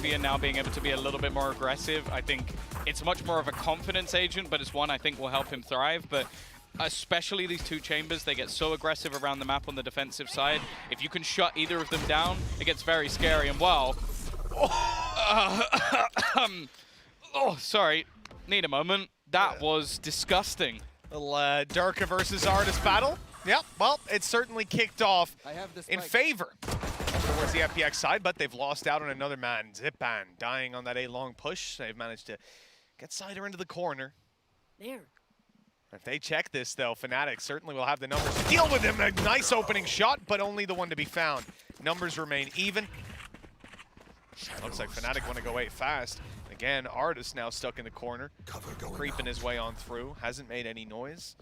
Alfia now being able to be a little bit more aggressive. I think it's much more of a confidence agent, but it's one I think will help him thrive. But especially these two chambers, they get so aggressive around the map on the defensive side. If you can shut either of them down, it gets very scary. And well, oh, sorry, need a moment. That was disgusting. Little Durka versus Artist battle. Yep, well, it's certainly kicked off in favor towards the FPX side, but they've lost out on another man. Zipan dying on that A-long push. They've managed to get Cider into the corner. There. If they check this, though, Fnatic certainly will have the numbers to deal with him. A nice opening shot, but only the one to be found. Numbers remain even. Looks like Fnatic want to go 8 fast. Again, Artist now stuck in the corner, creeping his way on through. Hasn't made any noise.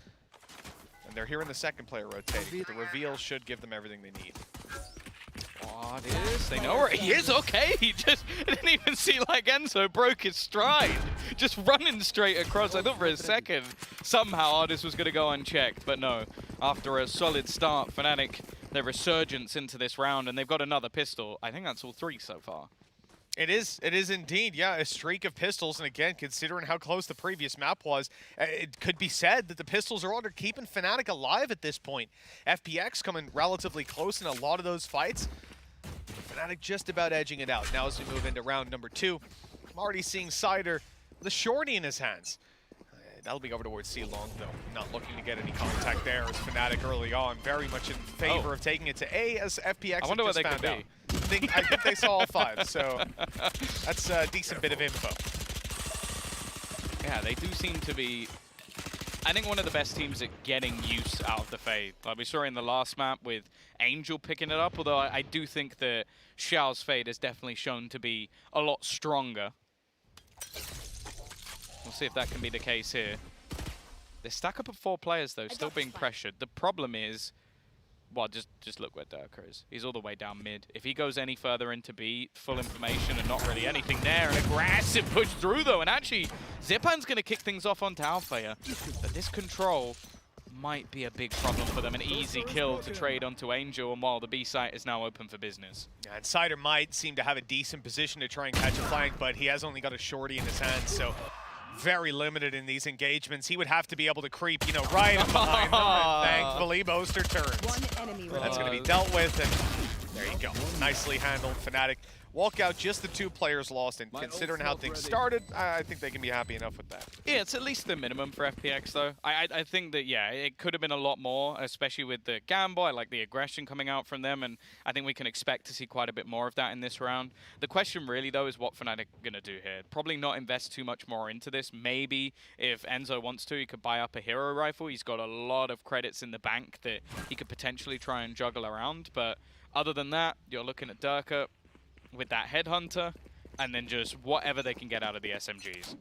And they're hearing the second player rotating. The reveal should give them everything they need. Artist, they know where he is. Okay, he just didn't even see like Enzo broke his stride. Just running straight across. I thought for a second somehow Artist was going to go unchecked, but no. After a solid start, Fnatic, their resurgence into this round, and they've got another pistol. I think that's all 3 so far. It is indeed, yeah, a streak of pistols. And again, considering how close the previous map was, it could be said that the pistols are all keeping Fnatic alive at this point. FPX coming relatively close in a lot of those fights. Fnatic just about edging it out. Now as we move into round number 2, I'm already seeing Cider with a shorty in his hands. That'll be over towards C-Long, though. Not looking to get any contact there as Fnatic early on. Very much in favor of taking it to A as FPX. I wonder what they could be. I think they saw all 5, so that's a decent bit of info. Yeah, they do seem to be, I think, one of the best teams at getting use out of the Fade. Like we saw in the last map with Angel picking it up, although I do think that Xiao's Fade has definitely shown to be a lot stronger. We'll see if that can be the case here. They stack up at 4 players, though, still being pressured. The problem is, well, just look where Durka is. He's all the way down mid. If he goes any further into B, full information and not really anything there. An aggressive push through, though, and actually, Zipan's going to kick things off onto Alfia. But this control might be a big problem for them. An easy kill to trade onto Angel, and while the B site is now open for business. Yeah, and Cider might seem to have a decent position to try and catch a flank, but he has only got a shorty in his hands, so very limited in these engagements. He would have to be able to creep, you know, right in behind them, and thankfully Boaster turns. That's going to be dealt with, and there you go. Nicely handled. Fnatic walk out, just the 2 players lost, and considering how things started, I think they can be happy enough with that. Yeah, it's at least the minimum for FPX, though. I think that, yeah, it could have been a lot more, especially with the gamble. I like the aggression coming out from them, and I think we can expect to see quite a bit more of that in this round. The question really, though, is what Fnatic are going to do here. Probably not invest too much more into this. Maybe if Enzo wants to, he could buy up a hero rifle. He's got a lot of credits in the bank that he could potentially try and juggle around, but other than that, you're looking at Durka with that headhunter, and then just whatever they can get out of the SMGs.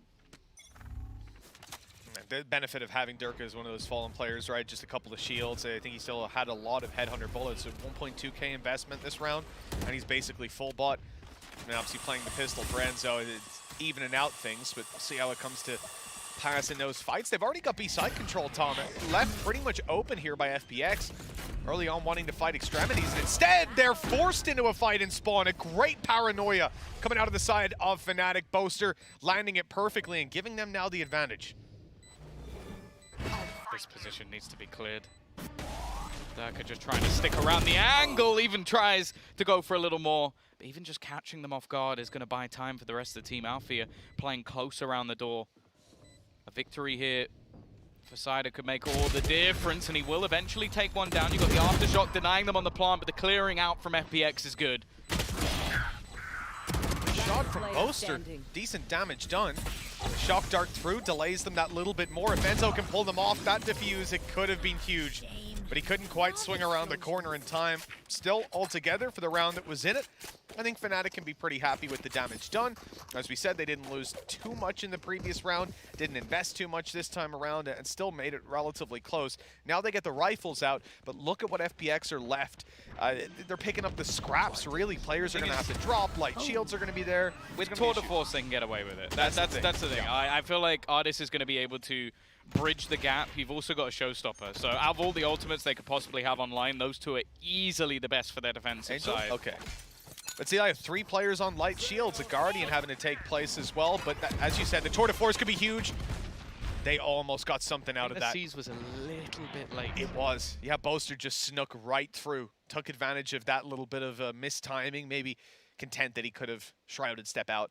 The benefit of having Durka as one of those fallen players, right? Just a couple of shields. I think he still had a lot of headhunter bullets. So 1.2k investment this round, and he's basically full bot. And obviously playing the pistol for Enzo, it's evening out things, but we'll see how it comes to pass in those fights. They've already got B side control, Tom. Left pretty much open here by FPX. Early on wanting to fight extremities, and instead they're forced into a fight in spawn. A great paranoia coming out of the side of Fnatic. Boaster landing it perfectly and giving them now the advantage. This position needs to be cleared. Durka just trying to stick around the angle, even tries to go for a little more. But even just catching them off guard is going to buy time for the rest of the team. Alfia playing close around the door. A victory here for Cider could make all the difference, and he will eventually take one down. You've got the aftershock denying them on the plant, but the clearing out from FPX is good. Shot from Boaster, decent damage done. The shock dart through delays them that little bit more. If Enzo can pull them off that defuse, it could have been huge. But he couldn't quite swing around the corner in time. Still, altogether, for the round that was in it, I think Fnatic can be pretty happy with the damage done. As we said, they didn't lose too much in the previous round, didn't invest too much this time around, and still made it relatively close. Now they get the rifles out, but look at what FPX are left. They're picking up the scraps, really. Players are going to have to drop, light shields are going to be there. With Tour de Force, they can get away with it. That's the thing. Yeah. I feel like Artist is going to be able to bridge the gap. You've also got a showstopper. So out of all the ultimates they could possibly have online, those two are easily the best for their defensive side. Okay. But see, I have 3 players on light shields, a Guardian having to take place as well. But that, as you said, the tour de force could be huge. They almost got something out of that. The C's was a little bit late. It was. Yeah, Boaster just snuck right through. Took advantage of that little bit of mistiming. Maybe content that he could have Shrouded step out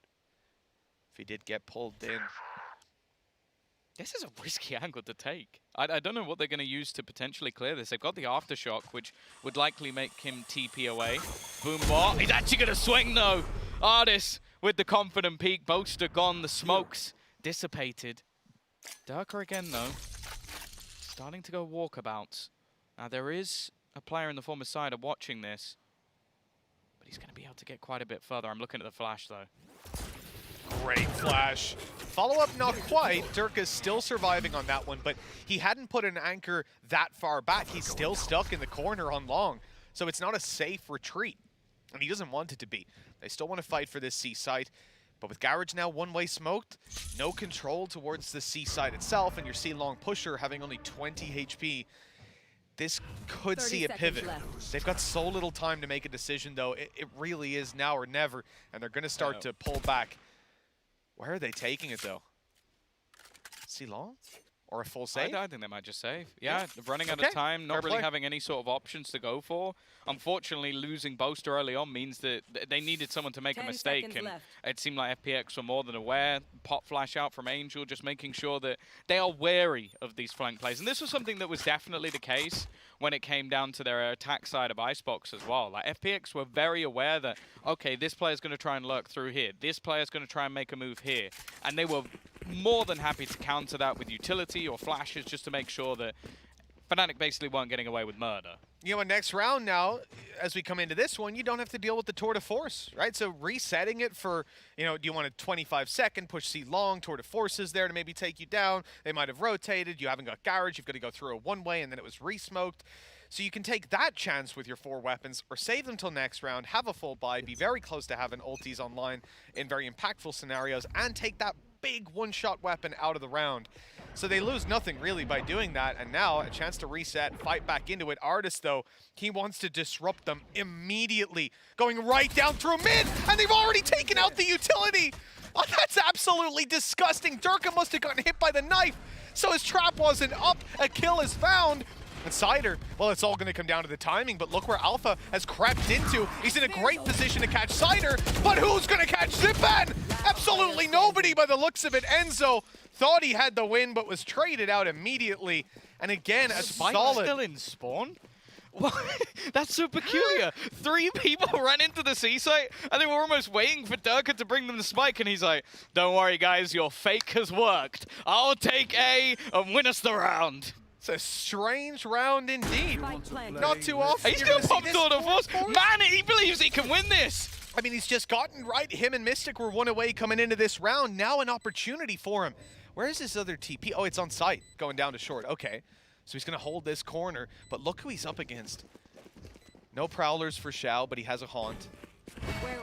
if he did get pulled in. This is a risky angle to take. I don't know what they're going to use to potentially clear this. They've got the Aftershock, which would likely make him TP away. Boombot. He's actually going to swing, though. Artis with the confident peek. Boaster gone. The smokes dissipated. Durka again, though. Starting to go walkabouts. Now, there is a player in the former side watching this. But he's going to be able to get quite a bit further. I'm looking at the flash, though. Great flash. Follow-up, not quite. Durka's still surviving on that one, but he hadn't put an anchor that far back. He's still stuck in the corner on long, so it's not a safe retreat, and he doesn't want it to be. They still want to fight for this C site, but with Garage now one-way smoked, no control towards the C site itself, and your C-long pusher having only 20 HP, this could see a pivot. They've got so little time to make a decision, though. It really is now or never, and they're going to start to pull back. Where are they taking it, though? C-long? Or a full save? I think they might just save. Yeah, running out of time, not really having any sort of options to go for. Unfortunately, losing Boaster early on means that they needed someone to make a mistake, and it seemed like FPX were more than aware. Pop flash out from Angel, just making sure that they are wary of these flank plays. And this was something that was definitely the case when it came down to their attack side of Icebox as well. Like, FPX were very aware that, okay, this player's going to try and lurk through here. This player's going to try and make a move here. And they were more than happy to counter that with utility or flashes just to make sure that Fnatic basically weren't getting away with murder. You know, next round now, as we come into this one, you don't have to deal with the tour de force, right? So resetting it for, you know, do you want a 25-second push C long, tour de force is there to maybe take you down. They might have rotated. You haven't got Garage. You've got to go through a one-way, and then it was re-smoked. So you can take that chance with your 4 weapons or save them till next round, have a full buy, be very close to having ultis online in very impactful scenarios, and take that big one-shot weapon out of the round. So they lose nothing really by doing that, and now a chance to reset, fight back into it. Artis, though, he wants to disrupt them immediately, going right down through mid, and they've already taken out the utility! Oh, that's absolutely disgusting. Durka must have gotten hit by the knife, so his trap wasn't up. A kill is found. And Cider, well, it's all going to come down to the timing, but look where Alpha has crept into. He's in a great position to catch Cider, but who's going to catch Zipan? Absolutely nobody by the looks of it. Enzo thought he had the win, but was traded out immediately. And again, a solid... still in spawn? That's so peculiar. 3 people ran into the C site, and they were almost waiting for Durka to bring them the spike, and he's like, don't worry, guys, your fake has worked. I'll take A and win us the round. It's a strange round indeed. Not too often. He's still popped tour de force. Man, he believes he can win this. I mean, he's just gotten right. Him and Mystic were one away coming into this round. Now an opportunity for him. Where is this other TP? Oh, it's on site, going down to short. Okay, so he's going to hold this corner. But look who he's up against. No Prowlers for Xiao, but he has a Haunt.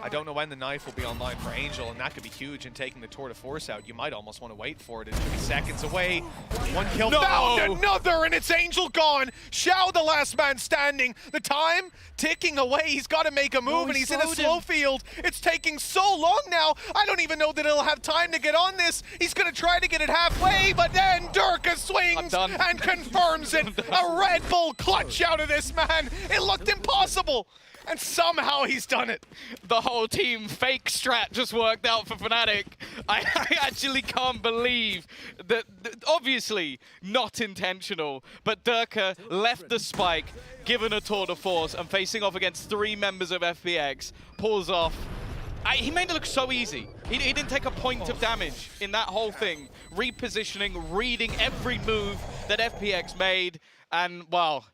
I don't know when the knife will be online for Angel, and that could be huge in taking the tour de force out. You might almost want to wait for it. It could be seconds away. 1 kill found, another, and it's Angel gone. Xiao, the last man standing. The time ticking away. He's got to make a move, and he's in a slow field. It's taking so long now. I don't even know that he'll have time to get on this. He's going to try to get it halfway, but then Durka swings and confirms it. A Red Bull clutch out of this man. It looked impossible. And somehow he's done it. The whole team fake strat just worked out for Fnatic. I actually can't believe that, obviously not intentional, but Durka left the spike, given a tour de force, and facing off against 3 members of FPX, pulls off. He made it look so easy. He didn't take a point of damage in that whole thing. Repositioning, reading every move that FPX made, and well,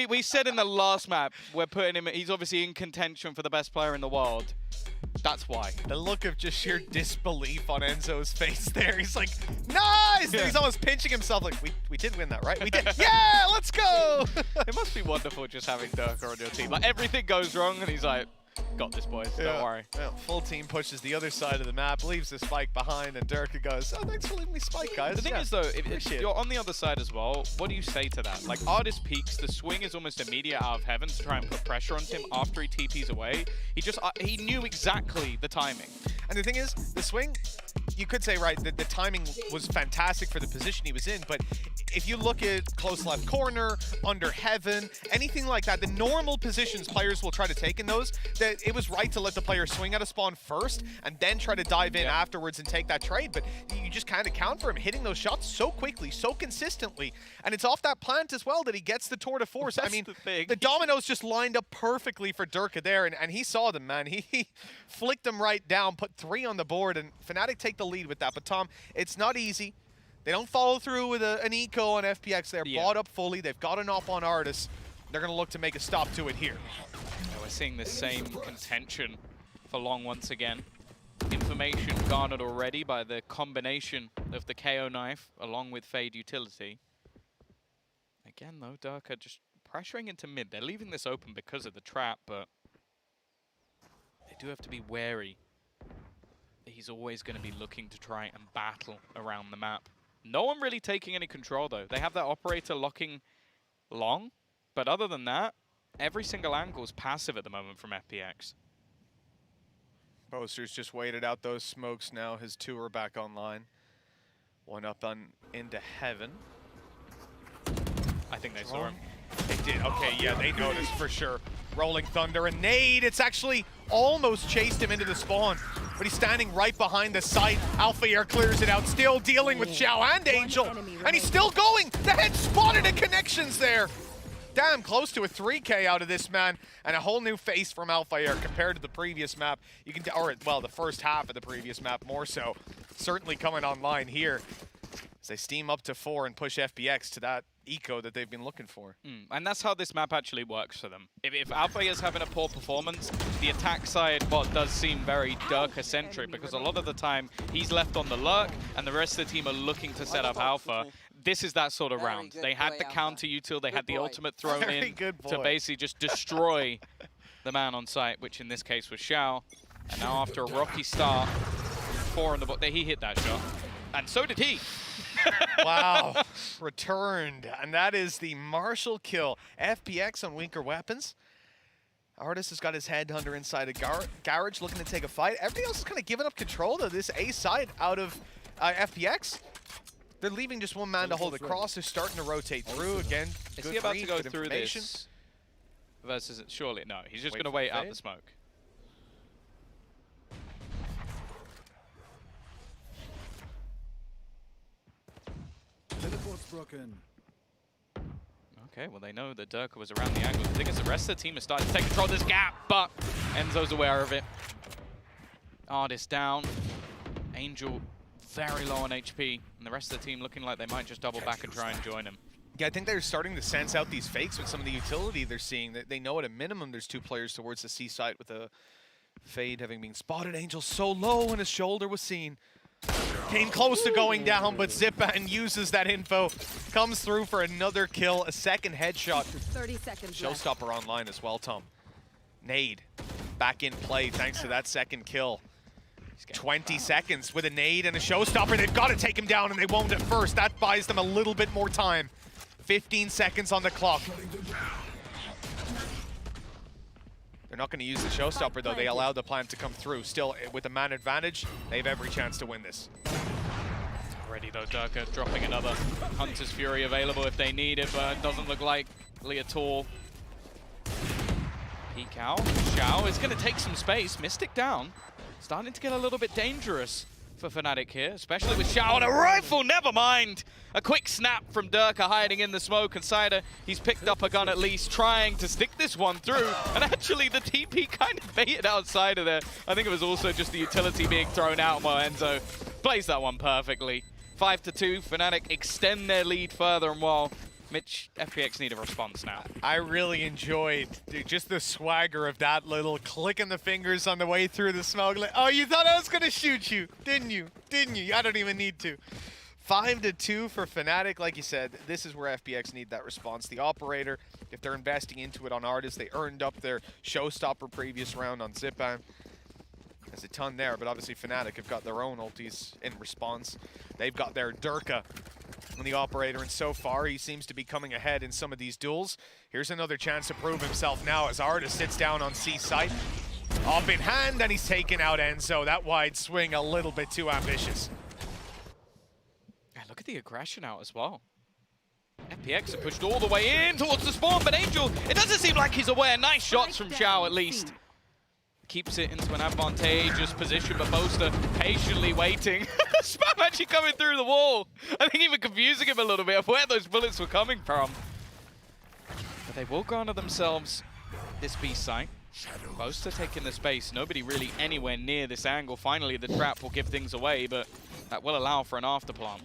we said in the last map, we're putting him, he's obviously in contention for the best player in the world. That's why. The look of just sheer disbelief on Enzo's face there. He's like, nice! Yeah. He's almost pinching himself like, we did win that, right? We did. Yeah, let's go! It must be wonderful just having Durka on your team. Like, everything goes wrong, and he's like, Got this, boys. Don't worry. Well, full team pushes the other side of the map, leaves the spike behind, and Durka goes, oh, thanks for leaving me spike, guys. The thing is, though, if you're on the other side as well, what do you say to that? Like, Artist peaks, the swing is almost immediate out of heaven to try and put pressure on him after he TPs away. He knew exactly the timing. And the thing is, the swing, you could say, right, the timing was fantastic for the position he was in, but if you look at close left corner, under heaven, anything like that, the normal positions players will try to take in those, that it was right to let the player swing out of spawn first and then try to dive in afterwards and take that trade, but you just kind of count for him hitting those shots so quickly, so consistently, and it's off that plant as well that he gets the tour de force. I mean, the dominoes just lined up perfectly for Durka there, and he saw them, man. He flicked them right down, put 3 on the board, and Fnatic take the lead with that. But Tom, it's not easy. They don't follow through with an eco on FPX. They're bought up fully. They've got an op on Artis. They're going to look to make a stop to it here. We're seeing the same contention for long once again. Information garnered already by the combination of the KO knife along with Fade utility. Again, though, Durka just pressuring into mid. They're leaving this open because of the trap, but they do have to be wary. He's always going to be looking to try and battle around the map. No one really taking any control, though. They have that operator locking long, but other than that, every single angle is passive at the moment from FPX. Posters just waited out those smokes now. His 2 are back online. 1 up on into heaven. I think they saw him. They did. Okay, yeah, they noticed for sure. Rolling Thunder and nade. It's actually almost chased him into the spawn, but he's standing right behind the site. Alpha Air clears it out, still dealing with Xiao and Angel, and he's still going. The head spotted and connections there. Damn close to a 3K out of this man, and a whole new face from Alpha Air compared to the previous map. You can, or well, the first half of the previous map more so. Certainly coming online here as they steam up to 4 and push FPX to that eco that they've been looking for. And that's how this map actually works for them. If Alpha is having a poor performance, the attack side bot does seem very Durka-centric because a lot of the time he's left on the lurk and the rest of the team are looking to set up Alpha. This is that sort of round. They had the counter util, they had the ultimate thrown in to basically just destroy the man on site, which in this case was Xiao. And now after a rocky start, 4 on the bot, he hit that shot. And so did he. Wow, returned, and that is the Marshall kill. FPX on weaker weapons. Artis has got his headhunter inside a garage looking to take a fight. Everybody else is kind of giving up control of this A side out of FPX. They're leaving just one man to hold across. They're starting to rotate through again. Is he about to go through this versus it? Surely no, he's just going to wait out the smoke. Broken. Okay, well they know that Durka was around the angle. The thing is the rest of the team is starting to take control of this gap, but Enzo's aware of it. Artist down. Angel very low on HP, and the rest of the team looking like they might just double back and try and join him. Yeah, I think they're starting to sense out these fakes with some of the utility they're seeing. They know at a minimum there's 2 players towards the C side with a Fade having been spotted. Angel so low and his shoulder was seen. Came close to going down, but Zipan uses that info. Comes through for another kill, a second headshot. 30 seconds Showstopper left. online as well, Tom. Nade back in play thanks to that second kill. 20 seconds with a nade and a showstopper. They've got to take him down, and they won't at first. That buys them a little bit more time. 15 seconds on the clock. They're not going to use the showstopper, though. They allowed the plant to come through. Still, with a man advantage, they have every chance to win this. Already, though, Durka dropping another Hunter's Fury available if they need it, but it doesn't look likely at all. Peek out. Xiao is going to take some space. Mystic down. Starting to get a little bit dangerous for Fnatic here, especially with Xiao on a rifle. Never mind. A quick snap from Durka hiding in the smoke, and Cider, he's picked up a gun at least, trying to stick this one through. And actually, the TP kind of baited outside of there. I think it was also just the utility being thrown out while Enzo plays that one perfectly. 5-2, Fnatic extend their lead further, and while Mitch, FPX need a response now. I really enjoyed just the swagger of that little clicking the fingers on the way through the smoke. Like, oh, you thought I was going to shoot you, didn't you? Didn't you? I don't even need to. 5-2 for Fnatic. Like you said, this is where FPX need that response. The operator, if they're investing into it on Artis, they earned up their showstopper previous round on Zipan. There's a ton there, but obviously Fnatic have got their own ultis in response. They've got their Durka on the operator, and so far he seems to be coming ahead in some of these duels. Here's another chance to prove himself now as Artis sits down on C site. Off in hand, and he's taken out Enzo. That wide swing a little bit too ambitious. Yeah, look at the aggression out as well. FPX have pushed all the way in towards the spawn, but Angel, it doesn't seem like he's aware. Nice shots from Xiao at least. Keeps it into an advantageous position, but Boaster patiently waiting. Spam actually coming through the wall. I think even confusing him a little bit of where those bullets were coming from. But they will garner themselves this B site. Boaster taking the space. Nobody really anywhere near this angle. Finally, the trap will give things away, but that will allow for an afterplant.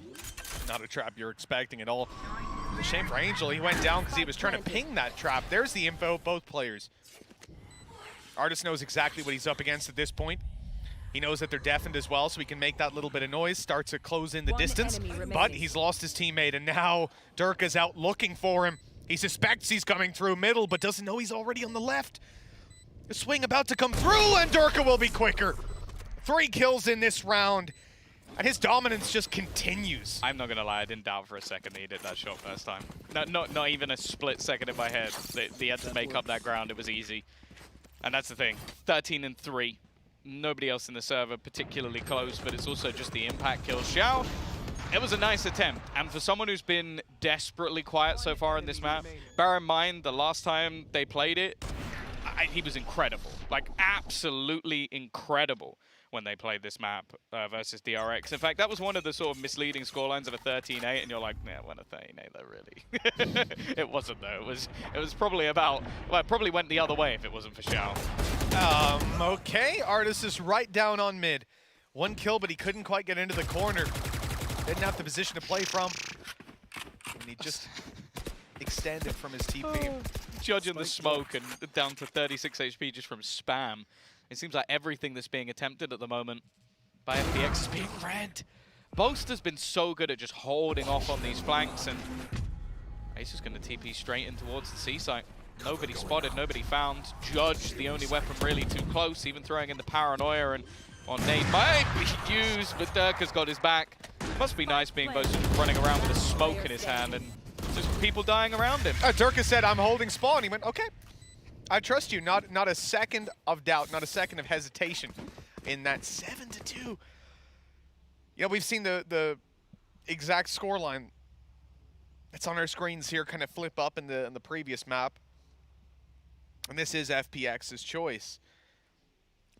Not a trap you're expecting at all. It's a shame for Angel. He went down because he was trying to ping that trap. There's the info of both players. Artis knows exactly what he's up against at this point. He knows that they're deafened as well, so he can make that little bit of noise, start to close in the distance. But he's lost his teammate, and now Durka's out looking for him. He suspects he's coming through middle, but doesn't know he's already on the left. The swing about to come through, and Durka will be quicker. 3 kills in this round, and his dominance just continues. I'm not gonna lie, I didn't doubt for a second that he did that shot first time. Not even a split second in my head. They had to make up that ground. It was easy. And that's the thing, 13-3. Nobody else in the server particularly close, but it's also just the impact kills. Xiao, it was a nice attempt. And for someone who's been desperately quiet so far in this map, bear in mind the last time they played it, he was incredible. Like, absolutely incredible when they played this map versus DRX. In fact, that was one of the sort of misleading scorelines of a 13-8, and you're like, nah, what a 13-8 though, really. It wasn't though. It was probably about, well, it probably went the other way if it wasn't for Xiao. Okay, Artis is right down on mid. 1 kill, but he couldn't quite get into the corner. Didn't have the position to play from. And he just extended from his TP. Judging the smoke and down to 36 HP just from spam. It seems like everything that's being attempted at the moment by FPX is being read. Boaster's been so good at just holding off on these flanks, and Ace is going to TP straight in towards the C site. Nobody spotted, nobody found. Judge, the only weapon really too close, even throwing in the paranoia, and on nade might be used, but Durka's got his back. Must be nice being Boaster running around with a smoke in his hand and just people dying around him. Durka said, I'm holding spawn. He went, okay. I trust you. Not a second of doubt, not a second of hesitation in that 7-2. Yeah, we've seen the exact scoreline that's on our screens here kind of flip up in the previous map. And this is FPX's choice.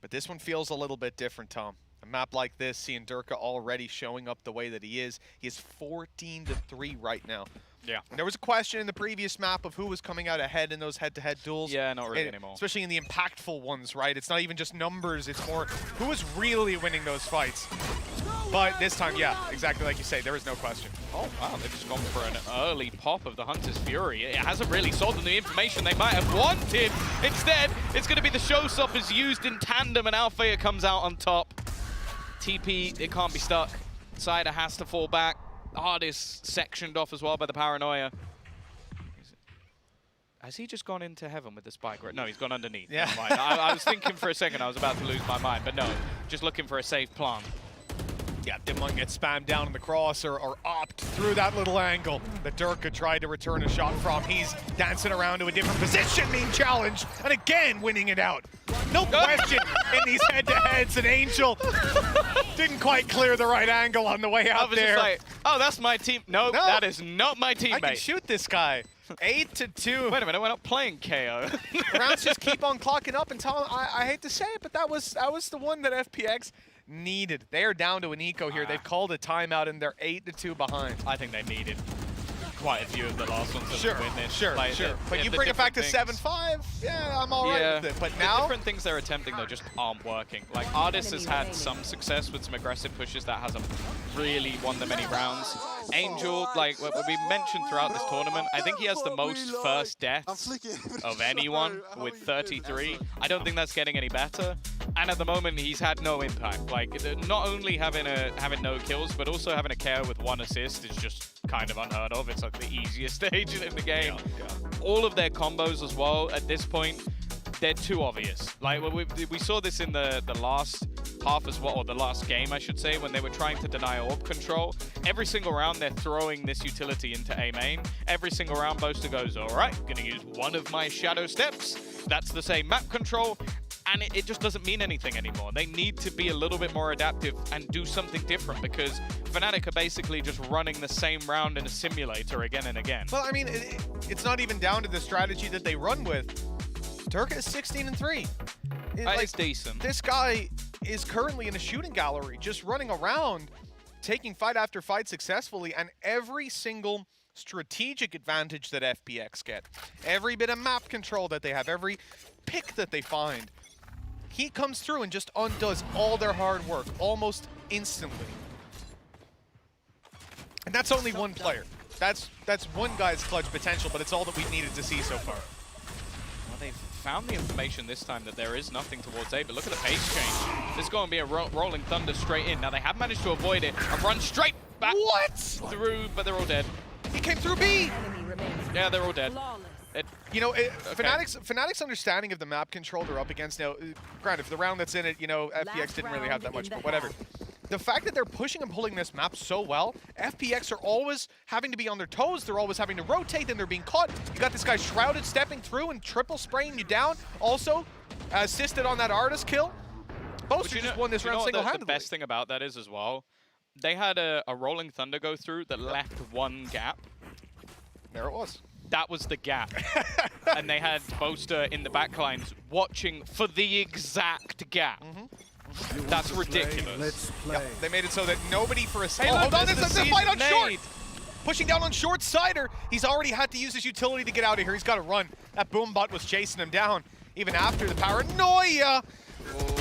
But this one feels a little bit different, Tom. A map like this, seeing Durka already showing up the way that he is 14-3 right now. Yeah. And there was a question in the previous map of who was coming out ahead in those head-to-head duels. Yeah, not really anymore. Especially in the impactful ones, right? It's not even just numbers, it's more who is really winning those fights. But this time, yeah, exactly like you say, there is no question. Oh, wow, they've just gone for an early pop of the Hunter's Fury. It hasn't really sold them the information they might have wanted. Instead, it's going to be the showstoppers used in tandem, and Althea comes out on top. TP, it can't be stuck. Cider has to fall back. Artis sectioned off as well by the paranoia. Has he just gone into heaven with the spike? No, he's gone underneath. Yeah. I was thinking for a second I was about to lose my mind, but no, just looking for a safe plant. Yeah, didn't want to get spammed down in the cross or opt through that little angle that Durka tried to return a shot from. He's dancing around to a different position, being challenged, and again winning it out. No question in these head-to-heads, and Angel didn't quite clear the right angle on the way out there. Just like, oh, that's my team. No, that is not my teammate. I can shoot this guy. 8-2. Wait a minute, we're not playing KO. Rounds just keep on clocking up, and Tom, I hate to say it, but that was the one that FPX needed. They are down to an eco here. They've called a timeout, and they're 8-2 behind. I think they needed quite a few of the last ones to win this. Sure. But you bring it back to 7-5, yeah, I'm all right with it. But now, the different things they're attempting, though, just aren't working. Like, Artis has had some success with some aggressive pushes that hasn't really won them any rounds. Angel, like we mentioned throughout this tournament, I think he has the most first deaths of anyone with 33. I don't think that's getting any better. And at the moment, he's had no impact. Like, not only having no kills, but also having a KO with 1 assist is just kind of unheard of. It's like the easiest stage in the game. Yeah. All of their combos as well, at this point, they're too obvious. Like, we saw this in the last half as well, or the last game, I should say, when they were trying to deny orb control. Every single round, they're throwing this utility into A main. Every single round, Boaster goes, all right, gonna use one of my shadow steps. That's the same map control. And it just doesn't mean anything anymore. They need to be a little bit more adaptive and do something different, because Fnatic are basically just running the same round in a simulator again and again. Well, I mean, it's not even down to the strategy that they run with. Durka is 16-3. It's decent. This guy is currently in a shooting gallery, just running around, taking fight after fight successfully, and every single strategic advantage that FPX get, every bit of map control that they have, every pick that they find, he comes through and just undoes all their hard work almost instantly. And that's only one player. That's one guy's clutch potential, but it's all that we've needed to see so far. Well, they've found the information this time that there is nothing towards A, but look at the pace change. This is going to be a rolling thunder straight in. Now they have managed to avoid it and run straight back through, but they're all dead. He came through B! Yeah, they're all dead. You know, Fnatic's understanding of the map control they're up against now, granted, for the round that's in it, you know, FPX didn't really have that much, but whatever. The fact that they're pushing and pulling this map so well, FPX are always having to be on their toes, they're always having to rotate, and they're being caught. You got this guy Shrouded stepping through and triple spraying you down. Also, assisted on that artist kill. Boaster just won this round single-handedly. The best thing about that is as well, they had a rolling thunder go through that left one gap. There it was. That was the gap. And they had Boaster in the backlines watching for the exact gap. That's ridiculous. Let's play. Yeah, they made it so that nobody for a second. Hold on, there's a fight on short. Pushing down on short sider. He's already had to use his utility to get out of here. He's got to run. That Boombot was chasing him down even after the paranoia.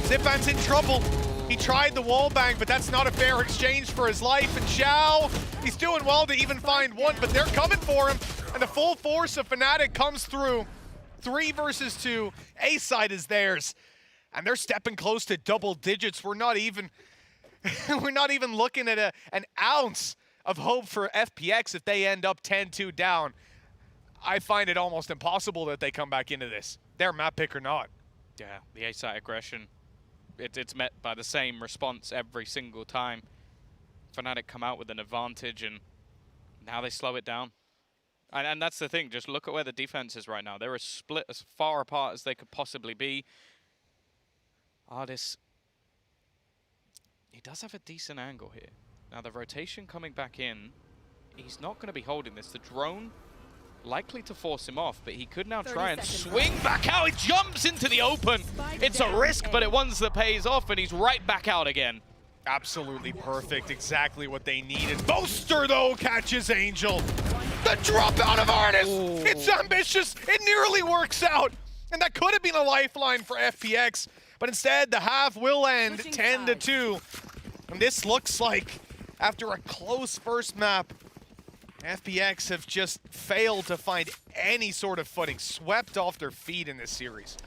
Zipan's in trouble. He tried the wall bang, but that's not a fair exchange for his life. And Xiao, he's doing well to even find one, but they're coming for him. And the full force of Fnatic comes through. 3 versus 2. A side is theirs. And they're stepping close to double digits. We're not even looking at an ounce of hope for FPX if they end up 10-2 down. I find it almost impossible that they come back into this. They're map pick or not. Yeah, the A-side aggression, it's met by the same response every single time. Fnatic come out with an advantage, and now they slow it down. And that's the thing, just look at where the defense is right now. They're as split, as far apart as they could possibly be. Artis, he does have a decent angle here. Now the rotation coming back in, he's not going to be holding this. The drone likely to force him off, but he could now try and swing back out. He jumps into the open. It's a risk, but it ones that pays off, and he's right back out again. Absolutely perfect, exactly what they needed. Boaster, though, catches Angel. The drop out of Artis. It's ambitious. It nearly works out. And that could have been a lifeline for FPX. But instead, the half will end 10-2. And this looks like, after a close first map, FPX have just failed to find any sort of footing, swept off their feet in this series.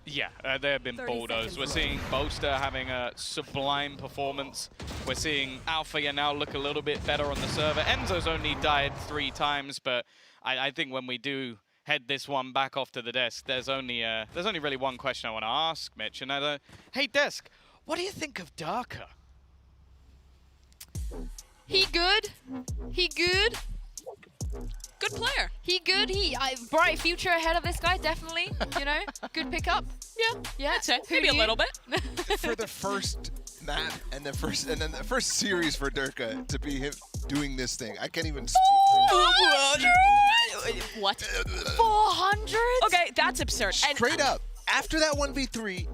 Yeah, they have been bulldozed. We're seeing Boaster having a sublime performance. We're seeing Alpha now look a little bit better on the server. Enzo's only died 3 times, but I think when we do head this one back off to the desk, there's only really one question I want to ask, Mitch. And hey, Desk, what do you think of Durka? He good. He good. Good player. He good. Bright future ahead of this guy, definitely. You know, good pickup. Yeah. I'd say maybe a little bit. For the first map and then the first series for Durka to be him doing this thing, I can't even speak. What? 400? Okay, that's absurd. Straight up, after that 1v3,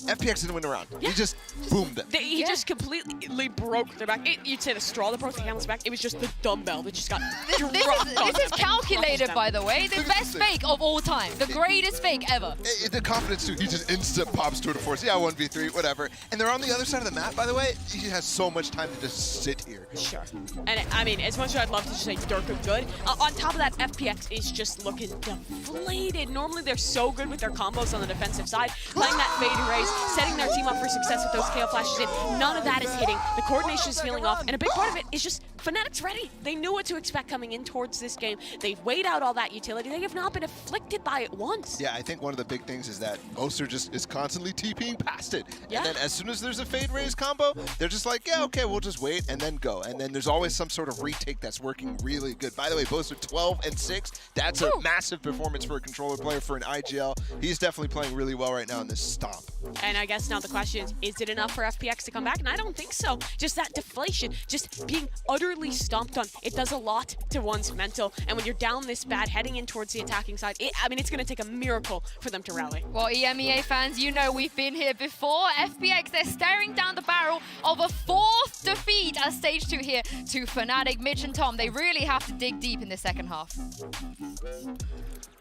FPX didn't win a round. Yeah. He just boomed them. He just completely broke their back. You'd say the straw that broke the camel's back. It was just the dumbbell that just got dropped. This is calculated, by the way. The best fake of all time. The greatest fake ever. The confidence, too. He just instant pops tour de force. Yeah, 1v3, whatever. And they're on the other side of the map, by the way. He has so much time to just sit here. Sure. And I mean, as much as I'd love to just say Durka good, on top of that, FPX is just looking deflated. Normally, they're so good with their combos on the defensive side. Playing that fade race just setting their team up for success with those KO flashes in. None of that is hitting. The coordination is feeling off, and a big part of it is just Fnatic's ready. They knew what to expect coming in towards this game. They've weighed out all that utility. They have not been afflicted by it once. Yeah, I think one of the big things is that Oster just is constantly TPing past it. Yeah. And then as soon as there's a fade raise combo, they're just like, yeah, okay, we'll just wait and then go. And then there's always some sort of retake that's working really good. By the way, Boaster 12 and 6. That's a massive performance for a controller player for an IGL. He's definitely playing really well right now in this stomp. And I guess now the question is it enough for FPX to come back? And I don't think so. Just that deflation, just being utterly stomped on, it does a lot to one's mental. And when you're down this bad, heading in towards the attacking side, it's going to take a miracle for them to rally. Well, EMEA fans, you know we've been here before. FPX, they're staring down the barrel of a 4th defeat at Stage 2 here to Fnatic. Mitch and Tom, they really have to dig deep in the second half.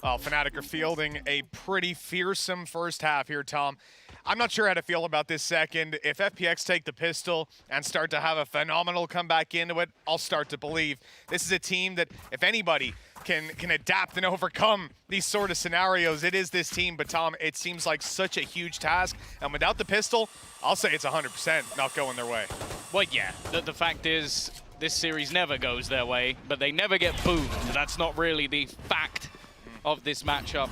Well, Fnatic are fielding a pretty fearsome first half here, Tom. I'm not sure how to feel about this second. If FPX take the pistol and start to have a phenomenal comeback into it, I'll start to believe. This is a team that, if anybody can adapt and overcome these sort of scenarios, it is this team. But Tom, it seems like such a huge task. And without the pistol, I'll say it's 100% not going their way. Well, yeah, the fact is, this series never goes their way, but they never get boomed. That's not really the fact of this matchup.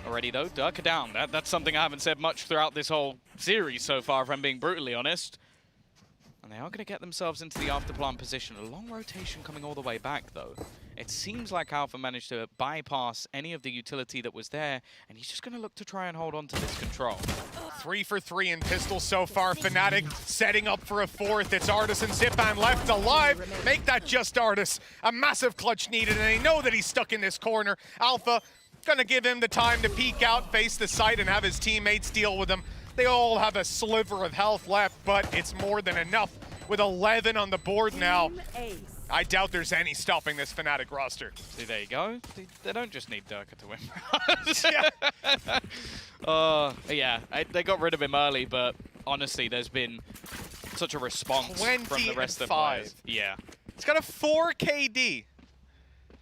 Already though, Durka down. That's something I haven't said much throughout this whole series so far, if I'm being brutally honest. And they are going to get themselves into the afterplant position. A long rotation coming all the way back though. It seems like Alpha managed to bypass any of the utility that was there, and he's just going to look to try and hold on to this control. 3 for 3 in pistols so far. Fnatic setting up for a 4th. It's Artis and Zipan left alive. Make that just Artis. A massive clutch needed, and they know that he's stuck in this corner. Alpha gonna give him the time to peek out, face the site, and have his teammates deal with him. They all have a sliver of health left, but it's more than enough with 11 on the board now. I doubt there's any stopping this Fnatic roster. See, there you go. They don't just need Durka to win. They got rid of him early, but honestly, there's been such a response from the rest of the players. Yeah. It's got a 4 KD.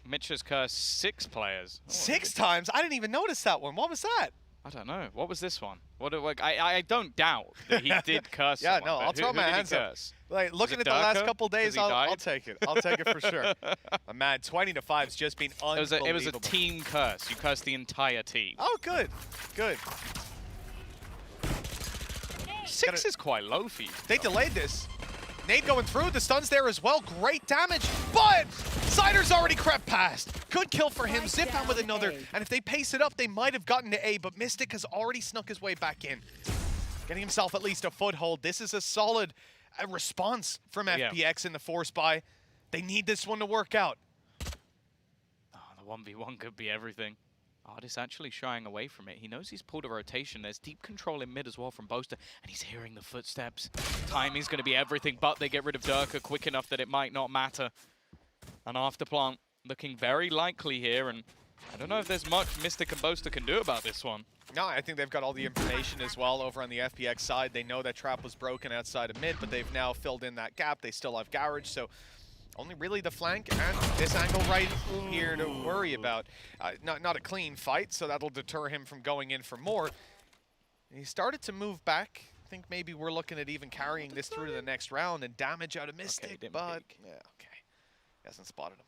Mitch has cursed 6 players. 6 times? I didn't even notice that one. What was that? I don't know. What was this one? I don't doubt that he did curse Yeah, someone, no, I'll throw my hands up. Like, looking at the last couple days, I'll take it. I'll take it for sure. I'm mad. 20-5's just been unbelievable. It was a team curse. You cursed the entire team. Oh, good. Good. 6 is quite low for you. They delayed this. Nade going through, the stun's there as well, great damage, but Cider's already crept past. Good kill for him, Zipan with another, and if they pace it up, they might have gotten to A, but Mystic has already snuck his way back in. Getting himself at least a foothold. This is a solid response from FPX in the force buy. They need this one to work out. Oh, the 1v1 could be everything. Artis actually shying away from it. He knows he's pulled a rotation. There's deep control in mid as well from Boaster, and he's hearing the footsteps. Timing's going to be everything, but they get rid of Durka quick enough that it might not matter. An afterplant looking very likely here, and I don't know if there's much Mystic and Boaster can do about this one. No, I think they've got all the information as well over on the FPX side. They know that trap was broken outside of mid, but they've now filled in that gap. They still have Garage, so only really the flank and this angle right here to worry about. Not a clean fight, so that'll deter him from going in for more. He started to move back. I think maybe we're looking at even carrying this through to the next round and damage out of Mystic, but yeah, okay. Hasn't spotted him.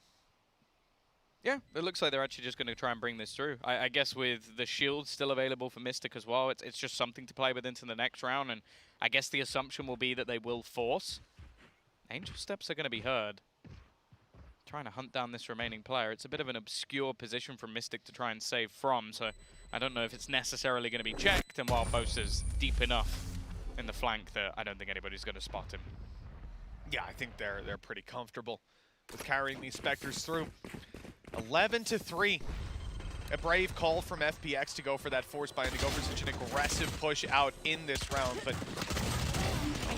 Yeah, it looks like they're actually just going to try and bring this through. I guess with the shield still available for Mystic as well, it's just something to play with into the next round, and I guess the assumption will be that they will force. Angel steps are going to be heard. Trying to hunt down this remaining player. It's a bit of an obscure position for Mystic to try and save from, so I don't know if it's necessarily going to be checked, and while Boaster's deep enough in the flank that I don't think anybody's going to spot him. Yeah, I think they're pretty comfortable with carrying these Spectres through. 11-3. A brave call from FPX to go for that force buy and to go for such an aggressive push out in this round, but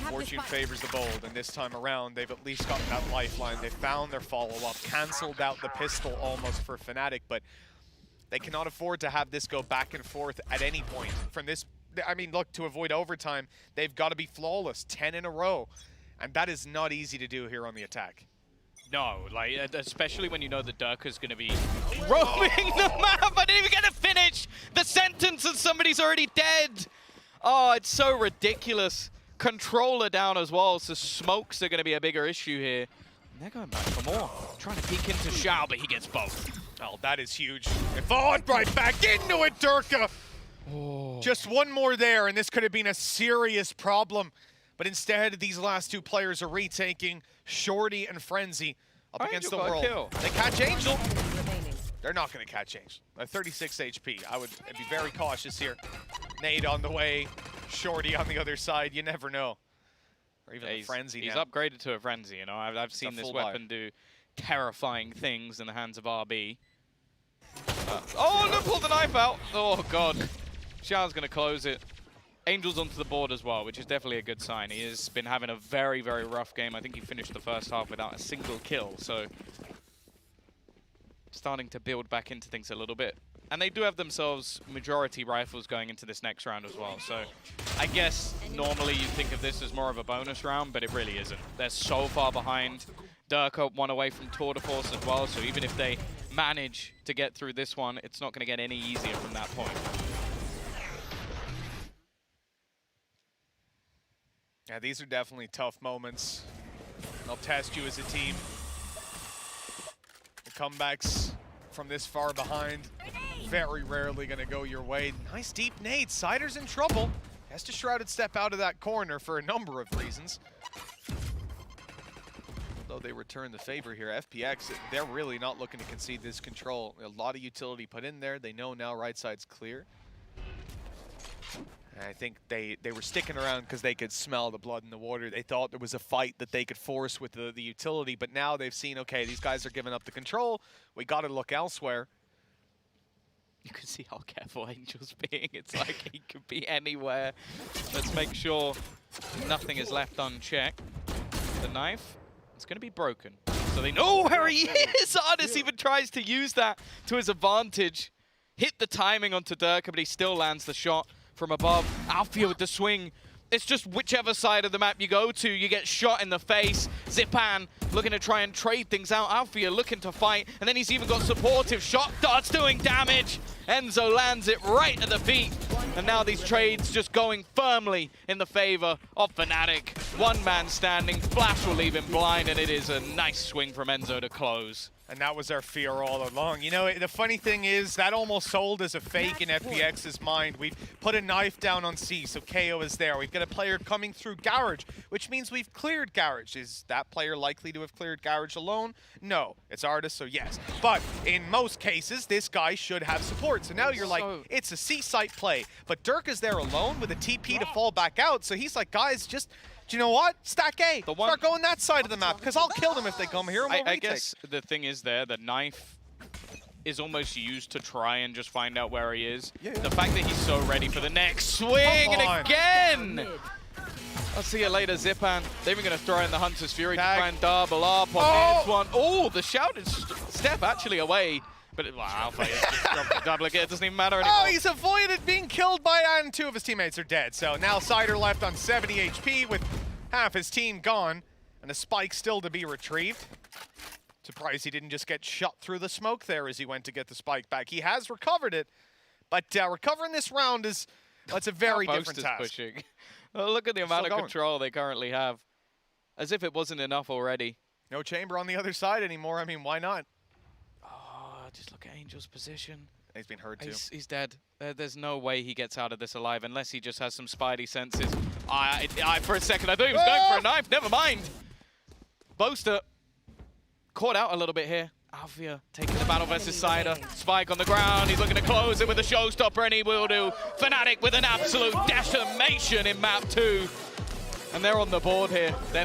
fortune favors the bold, and this time around, they've at least gotten that lifeline. They found their follow-up, canceled out the pistol almost for Fnatic, but they cannot afford to have this go back and forth at any point. From this, I mean, look, to avoid overtime, they've got to be flawless, 10 in a row, and that is not easy to do here on the attack. No, like, especially when you know that Durka's going to be roaming the map. I didn't even get to finish the sentence and somebody's already dead. Oh, it's so ridiculous. Controller down as well, so smokes are going to be a bigger issue here. And they're going back for more. Trying to peek into Xiao, but he gets both. Oh, that is huge. And forward right back into it, Durka. Oh. Just one more there, and this could have been a serious problem. But instead, these last two players are retaking Shorty and Frenzy up against the world. Kill. They catch Angel. They're not going to catch Angel. At 36 HP, I'd be very cautious here. Nade on the way, Shorty on the other side. You never know. Or even a Frenzy He's now. upgraded to a Frenzy, you know. I've seen this weapon do terrifying things in the hands of RB. Oh, look, pull the knife out. Oh, God. Xiao's going to close it. Angel's onto the board as well, which is definitely a good sign. He has been having a very, very rough game. I think he finished the first half without a single kill, so starting to build back into things a little bit. And they do have themselves majority rifles going into this next round as well, so I guess normally you think of this as more of a bonus round, but it really isn't. They're so far behind. Durka one away from Tour de Force as well, so even if they manage to get through this one, it's not going to get any easier from that point. Yeah, these are definitely tough moments. They'll test you as a team. The comebacks from this far behind, very rarely going to go your way. Nice deep nade. Sider's in trouble. Has to Shrouded step out of that corner for a number of reasons. Although they return the favor here, FPX, they're really not looking to concede this control. A lot of utility put in there. They know now right side's clear. And I think they were sticking around because they could smell the blood in the water. They thought there was a fight that they could force with the utility, but now they've seen, okay, these guys are giving up the control. We got to look elsewhere. You can see how careful Angel's being. It's like he could be anywhere. Let's make sure nothing is left unchecked. The knife, it's going to be broken. So they know where he is. Artis even tries to use that to his advantage. Hit the timing onto Durka, but he still lands the shot from above. Alfia with the swing. It's just whichever side of the map you go to, you get shot in the face. Zipan looking to try and trade things out. Alfia looking to fight, and then he's even got supportive. Shot darts doing damage. Enzo lands it right at the feet. And now these trades just going firmly in the favor of Fnatic. One man standing, Flash will leave him blind, and it is a nice swing from Enzo to close. And that was our fear all along. You know, the funny thing is that almost sold as a fake in FPX's mind. We've put a knife down on C, so KO is there. We've got a player coming through Garage, which means we've cleared Garage. Is that player likely to have cleared Garage alone? No. It's Artis, so yes. But in most cases, this guy should have support. So now you're like, it's a C site play. But Dirk is there alone with a TP to fall back out. So he's like, guys, just... Do you know what? Stack A. Start going that side of the map, because I'll kill them if they come here. I guess the thing is there, the knife is almost used to try and just find out where he is. Yeah. The fact that he's so ready for the next swing, and again! I'll see you later, Zipan. They're even going to throw in the Hunter's Fury to try and double up on this one. Oh, the shouted step actually away. But wow, Alpha is just dropped the double again. It doesn't even matter anymore. Oh, he's avoided being killed by and two of his teammates are dead. So now Cider left on 70 HP with half his team gone. And the spike still to be retrieved. Surprised he didn't just get shot through the smoke there as he went to get the spike back. He has recovered it. But recovering this round that's a very different task. Pushing. Oh, look at the amount of control they currently have. As if it wasn't enough already. No chamber on the other side anymore. I mean, why not? Just look at Angel's position. He's been hurt too. He's dead. There's no way he gets out of this alive unless he just has some spidey senses. For a second, I thought he was going for a knife. Never mind. Boaster caught out a little bit here. Alfia taking the battle versus Cider. Spike on the ground. He's looking to close it with a showstopper, and he will do. Fnatic with an absolute decimation in map 2. And they're on the board here. They're